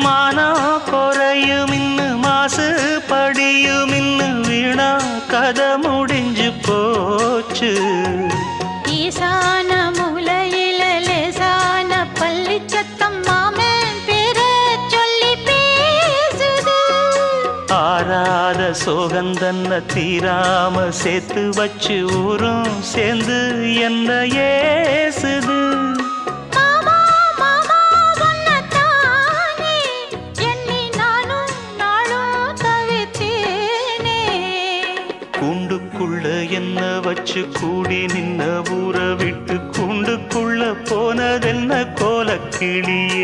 மானம் குறையும் இன்னு மாசு படியும் இன்னு வீணா கதை முடிஞ்சு போச்சு. ஈசான மூலையில லேசான பள்ளி சத்தம் மாமன் பேர சொல்லி பேசுது. ஆறாத சோகந்தன்ன தீராம சேர்த்து வச்சு ஊரும் சேர்ந்து என்ன ஏசுது. கூண்டுக்குள்ள என்ன வச்சு கூடி நின்ன ஊற விட்டு கூண்டுக்குள்ள போனதென்ன கோலக்கிளியே.